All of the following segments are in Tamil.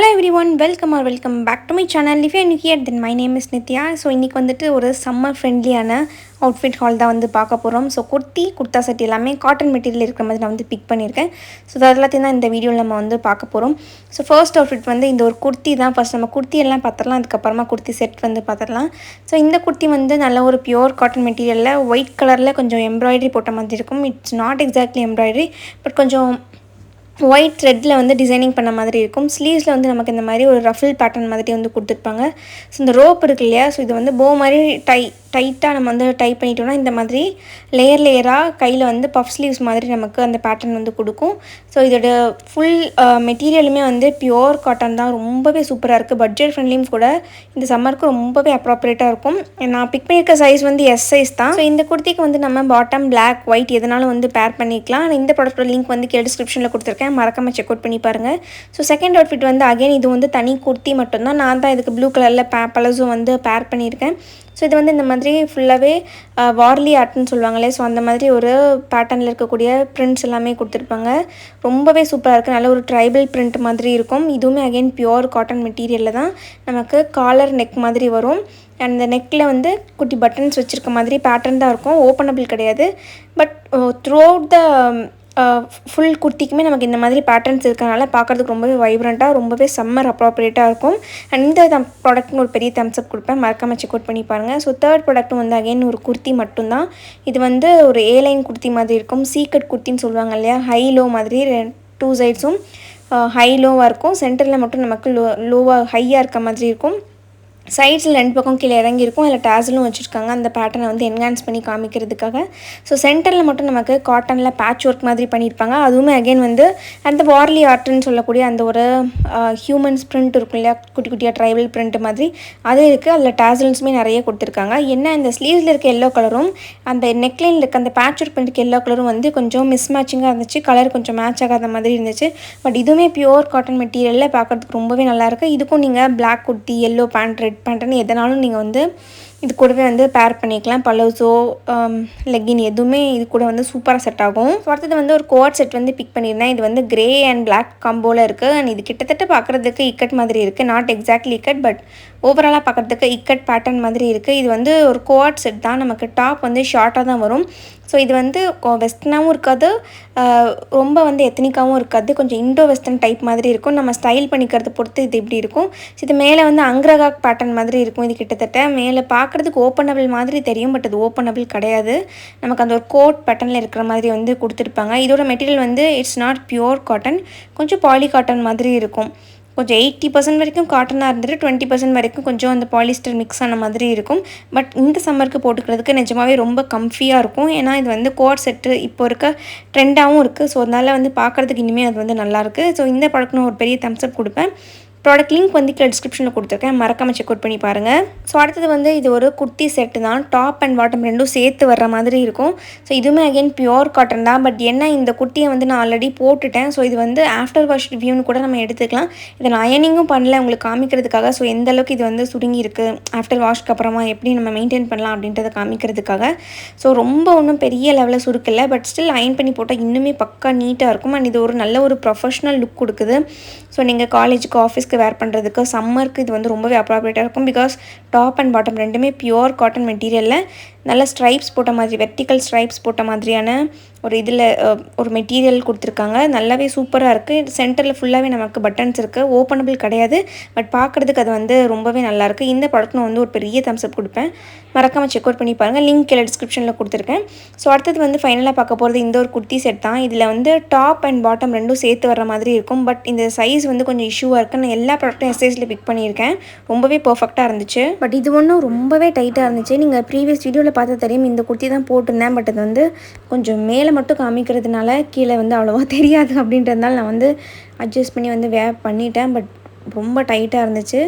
Hello everyone, welcome back to my channel. If you are new here, then my name is Nitya. So இன்னைக்கு வந்துட்டு ஒரு சம்மர் ஃப்ரெண்ட்லியான அவுட்ஃபிட் ஹால் தான் வந்து பார்க்க போகிறோம். ஸோ குர்த்தா செட் எல்லாமே காட்டன் மெட்டீரியல் இருக்கிற மாதிரி நான் வந்து பிக் பண்ணியிருக்கேன். ஸோ அது எல்லாத்தையும் தான் இந்த வீடியோவில் நம்ம வந்து பார்க்க போகிறோம். ஸோ ஃபர்ஸ்ட் அவுட்ஃபிட் வந்து இந்த ஒரு குர்த்தி தான். ஃபர்ஸ்ட் நம்ம குர்த்தி எல்லாம் பார்த்துடலாம், அதுக்கப்புறமா குர்த்தி செட் வந்து பார்த்துடலாம். ஸோ இந்த குர்த்தி வந்து நல்ல ஒரு பியூர் காட்டன் மெட்டீரியலில் ஒயிட் கலரில் கொஞ்சம் எம்ப்ராய்டரி போட்ட மாதிரி இருக்கும். It's not exactly embroidery, but கொஞ்சம் ஒயிட் த்ரெட்டில் வந்து டிசைனிங் பண்ண மாதிரி இருக்கும். ஸ்லீவ்ஸில் வந்து நமக்கு இந்த மாதிரி ஒரு ரஃபில் பேட்டர்ன் மாதிரி வந்து கொடுத்துருப்பாங்க. ஸோ இந்த ரோப் இருக்கு இல்லையா, ஸோ இது வந்து போ மாதிரி டைட்டாக நம்ம வந்து டைப் பண்ணிட்டோம்னா இந்த மாதிரி லேயராக கையில் வந்து பஃப் ஸ்லீவ்ஸ் மாதிரி நமக்கு அந்த பேட்டர்ன் வந்து கொடுக்கும். ஸோ இதோட ஃபுல் மெட்டீரியலுமே வந்து பியோர் காட்டன் தான். ரொம்பவே சூப்பராக இருக்குது. பட்ஜெட் ஃப்ரெண்ட்லியும் கூட. இந்த சம்மருக்கு ரொம்பவே அப்ராப்ரியேட்டாக இருக்கும். நான் பிக் பண்ணியிருக்க சைஸ் வந்து எஸ் சைஸ் தான். ஸோ இந்த குர்த்திக்கு வந்து நம்ம பாட்டம் பிளாக் ஒயிட் எதனாலும் வந்து பேர் பண்ணிக்கலாம். இந்த ப்ராடக்ட்டோட லிங்க் வந்து கீழே டிஸ்கிரிப்ஷனில் கொடுத்துருக்கேன், மறக்காம செக் அவுட் பண்ணி பாருங்கள். ஸோ செகண்ட் அவுட்ஃபிட் வந்து அகைன் இது வந்து தனி குர்த்தி மட்டும்தான். நான் தான் இதுக்கு ப்ளூ கலரில் பலஸும் வந்து பேர் பண்ணியிருக்கேன். ஸோ இது வந்து இந்த மாதிரி ஃபுல்லாகவே வார்லி ஆர்ட்னு சொல்லுவாங்களே, ஸோ அந்த மாதிரி ஒரு பேட்டர்னில் இருக்கக்கூடிய பிரிண்ட்ஸ் எல்லாமே கொடுத்துருப்பாங்க. ரொம்பவே சூப்பராக இருக்குது. நல்ல ஒரு ட்ரைபல் பிரிண்ட் மாதிரி இருக்கும். இதுவுமே அகைன் பியோர் காட்டன் மெட்டீரியலில் தான். நமக்கு காலர் நெக் மாதிரி வரும். அந்த நெக்கில் வந்து குட்டி பட்டன்ஸ் வச்சுருக்க மாதிரி பேட்டர்ன் தான் இருக்கும். ஓப்பனபிள் கிடையாது. But throughout the full குர்த்திக்குமே நமக்கு இந்த மாதிரி பேட்டர்ன்ஸ் இருக்கிறனால பார்க்குறதுக்கு ரொம்பவே வைப்ரண்ட்டாக, ரொம்பவே சம்மர் அப்ராப்ரியேட்டாக இருக்கும். அண்ட் இந்த ப்ராடக்ட்னு ஒரு பெரிய தம்ஸ்அப் கொடுப்பேன், மறக்காமல் செக் அவுட் பண்ணி பாருங்கள். ஸோ தேர்ட் ப்ராடக்ட்டும் வந்து அகைன் ஒரு குர்த்தி மட்டும்தான். இது வந்து ஒரு ஏலைன் குர்த்தி மாதிரி இருக்கும். சீக்கட் குர்த்தின்னு சொல்லுவாங்க இல்லையா, ஹை லோ மாதிரி 2 சைட்ஸும் ஹை லோவாக இருக்கும். சென்டரில் மட்டும் நமக்கு லோவாக ஹையாக இருக்க மாதிரி இருக்கும். சைட்ஸில் 2 பக்கம் கீழே இறங்கியிருக்கும். அதில் டேசலும் வச்சுருக்காங்க அந்த பேட்டர்னை வந்து என்ஹான்ஸ் பண்ணி காமிக்கிறதுக்காக. ஸோ சென்டரில் மட்டும் நமக்கு காட்டனில் பேட்ச் ஒர்க் மாதிரி பண்ணியிருப்பாங்க. அதுவுமே அகைன் வந்து அந்த வார்லி ஆர்ட்னு சொல்லக்கூடிய அந்த ஒரு ஹியூமன்ஸ் பிரிண்ட் இருக்கும் இல்லையா, குட்டி குட்டியாக ட்ரைபல் பிரிண்ட் மாதிரி அது இருக்குது. அதில் டேசல்ஸுமே நிறைய கொடுத்துருக்காங்க. என்ன இந்த ஸ்லீவ்ஸில் இருக்க எல்லோ கலரும் அந்த நெக்லைனில் இருக்க அந்த பேட்ச் ஒர்க் பண்ணிருக்க எல்லோ கலரும் வந்து கொஞ்சம் மிஸ் மேட்சிங்காக இருந்துச்சு. கலர் கொஞ்சம் மேட்ச் ஆகாத மாதிரி இருந்துச்சு. பட் இதுவுமே பியூர் காட்டன் மெட்டீரியலில் பார்க்குறதுக்கு ரொம்பவே நல்லாயிருக்கு. இதுக்கும் நீங்கள் black kurti, yellow pant, red பேண்ட்டுன்னு எதனாலும் நீங்கள் வந்து இது கூடவே வந்து பேர் பண்ணிக்கலாம். பலோஸோ லெக்கின் எதுவுமே இது கூட வந்து சூப்பராக செட் ஆகும். ஸோ அடுத்தது வந்து ஒரு கோட் செட் வந்து பிக் பண்ணியிருந்தேன். இது வந்து கிரே அண்ட் பிளாக் காம்போவில் இருக்குது. அண்ட் இது கிட்டத்தட்ட பார்க்குறதுக்கு இக்கட் மாதிரி இருக்குது. நாட் எக்ஸாக்ட்லி இக்கட், பட் ஓவராலாக பார்க்குறதுக்கு இக்கட் பேட்டர்ன் மாதிரி இருக்குது. இது வந்து ஒரு கோட் செட் தான். நமக்கு டாப் வந்து ஷார்ட்டாக தான் வரும். ஸோ இது வந்து வெஸ்டர்னாகவும் இருக்காது, ரொம்ப வந்து எத்தனிக்காகவும் இருக்காது. கொஞ்சம் இண்டோ வெஸ்டர்ன் டைப் மாதிரி இருக்கும். நம்ம ஸ்டைல் பண்ணிக்கிறத பொறுத்து இது இப்படி இருக்கும். ஸோ இது மேலே வந்து அங்ரகாக் பேட்டர்ன் மாதிரி இருக்கும். இது கிட்டத்தட்ட மேலே பார்க்குறதுக்கு ஓப்பனபிள் மாதிரி தெரியும், பட் அது ஓப்பனபிள் கிடையாது. நமக்கு அந்த ஒரு கோட் பேட்டர்னில் இருக்கிற மாதிரி வந்து கொடுத்துருப்பாங்க. இதோட மெட்டீரியல் வந்து இட்ஸ் நாட் பியூர் காட்டன், கொஞ்சம் பாலி காட்டன் மாதிரி இருக்கும். கொஞ்சம் 80% வரைக்கும் காட்டனாக இருந்துட்டு 20% வரைக்கும் கொஞ்சம் அந்த பாலிஸ்டர் மிக்ஸ் ஆன மாதிரி இருக்கும். பட் இந்த சம்மருக்கு போட்டுக்கிறதுக்கு நிஜமாகவே ரொம்ப கம்ஃபியாக இருக்கும். ஏன்னா இது வந்து கோட் செட்டு இப்போ இருக்க ட்ரெண்டாகவும் இருக்குது. ஸோ அதனால் வந்து பார்க்குறதுக்கு இனிமேல் அது வந்து நல்லாயிருக்கு. ஸோ இந்த ப்ராடக்ட் ஒரு பெரிய தம்ஸ்அப் கொடுப்பேன். ப்ராடக்ட் லிங்க் வந்து கீழே டிஸ்கிரிப்ஷனில் கொடுத்துருக்கேன், மறக்காமல் செக் அவுட் பண்ணி பாருங்கள். ஸோ அடுத்தது வந்து இது ஒரு குர்த்தி செட்டு தான். டாப் அண்ட் பாட்டம் ரெண்டும் சேர்த்து வர்ற மாதிரி இருக்கும். ஸோ இதுவுமே அகைன் பியோர் காட்டன் தான். பட் என்ன, இந்த குர்த்தியை வந்து நான் ஆல்ரெடி போட்டுட்டேன். ஸோ இது வந்து ஆஃப்டர் வாஷ் ரிவ்யூன்னு கூட நம்ம எடுத்துக்கலாம். இதை நான் அயனிங்கும் பண்ணல உங்களுக்கு காமிக்கிறதுக்காக. ஸோ எந்த அளவுக்கு இது வந்து சுருங்கி இருக்குது, ஆஃப்டர் வாஷ்க்கு அப்புறமா எப்படி நம்ம மெயின்டைன் பண்ணலாம் அப்படின்றத காமிக்கிறதுக்காக. ஸோ ரொம்ப ஒன்றும் பெரிய லெவலில் சுருக்கலை, பட் ஸ்டில் அயன் பண்ணி போட்டால் இன்னுமே பக்கா நீட்டாக இருக்கும். அண்ட் இது ஒரு நல்ல ஒரு ப்ரொஃபஷ்னல் லுக் கொடுக்குது. ஸோ நீங்கள் காலேஜுக்கு, ஆஃபீஸ்க்கு வேர் பண்ணுறதுக்கு, சம்மருக்கு இது வந்து ரொம்பவே அப்ராப்ரியேட்டாக இருக்கும். பிகாஸ் டாப் அண்ட் பாட்டம் ரெண்டுமே பியோர் காட்டன் மெட்டீரியலில் நல்ல ஸ்ட்ரைப்ஸ் போட்ட மாதிரி, வெர்டிக்கல் ஸ்ட்ரைப்ஸ் போட்ட மாதிரியான ஒரு இதில் ஒரு மெட்டீரியல் கொடுத்துருக்காங்க. நல்லாவே சூப்பராக இருக்குது. சென்டரில் ஃபுல்லாகவே நமக்கு பட்டன்ஸ் இருக்குது. ஓப்பனபிள் கிடையாது, பட் பார்க்குறதுக்கு அது வந்து ரொம்பவே நல்லாயிருக்கு. இந்த ப்ராடக்ட் நான் வந்து ஒரு பெரிய தம்ஸ்அப் கொடுப்பேன், மறக்காமல் செக் அவுட் பண்ணி பாருங்கள். லிங்க் கீழே டிஸ்கிரிப்ஷனில் கொடுத்துருக்கேன். ஸோ அடுத்தது வந்து ஃபைனலாக பார்க்க போகிறது இந்த ஒரு குர்த்தி செட் தான். இதில் வந்து டாப் அண்ட் பாட்டம் ரெண்டும் சேர்த்து வர மாதிரி இருக்கும். பட் இந்த சைஸ் வந்து கொஞ்சம் இஷ்யூவாக இருக்குது. நான் எல்லா ப்ராடக்ட்டும் எஸ்ஐஸில் பிக் பண்ணியிருக்கேன். ரொம்பவே பர்ஃபெக்டாக இருந்துச்சு. பட் இது ஒன்றும் ரொம்பவே டைட்டாக இருந்துச்சு. நீங்கள் ப்ரீவியஸ் வீடியோவில் பார்த்து தெரியும், இந்த குர்த்தி தான் போட்டிருந்தேன். பட் அது வந்து கொஞ்சம் மேலே மட்டும் காமிக்கிறதுனால கீழே வந்து அவ்வளோவா தெரியாது அப்படின்றதுனால நான் வந்து அட்ஜஸ்ட் பண்ணி வந்து வேர் பண்ணிட்டேன். பட் ரொம்ப டைட்டாக இருந்துச்சு.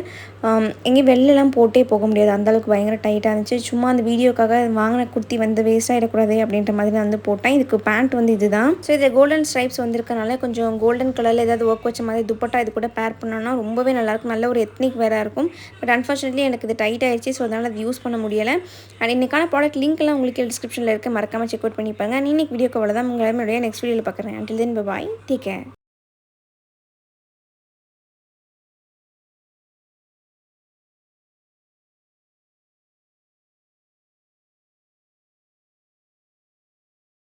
எங்கேயும் வெளிலலாம் போட்டே போக முடியாது, அந்தளவுக்கு பயங்கர டைட்டாக இருந்துச்சு. சும்மா அந்த வீடியோக்காக வாங்கின குர்த்தி வந்து வேஸ்ட் ஆகிடக்கூடாது அப்படின்ற மாதிரி நான் வந்து போட்டேன். இதுக்கு பேண்ட் வந்து இதுதான். ஸோ இது கோல்டன் ஸ்ட்ரைப்ஸ் வந்திருக்கனால கொஞ்சம் கோல்டன் கலரில் ஏதாவது ஒர்க் வச்ச மாதிரி துப்பட்டா இது கூட பேர் பண்ணோன்னா ரொம்பவே நல்லாயிருக்கும். நல்ல ஒரு எத்னிக் வேறாக இருக்கும். பட் அன்ஃபார்ச்சுனேட்லி எனக்கு இது டைட் ஆகிடுச்சு. ஸோ அதனால் அது யூஸ் பண்ண முடியலை. அண்ட் இன்றைக்கான ப்ராடக்ட் லிங்க்லாம் உங்களுக்கு டிஸ்கிரிப்ஷனில் இருக்க, மறக்காமல் செக் அவுட் பண்ணிப்பாங்க. இன்னைக்கு வீடியோக்கு அவ்வளோதான். உங்களை நெக்ஸ்ட் வீடியோவில் பார்க்குறேன். Until then bye, take care.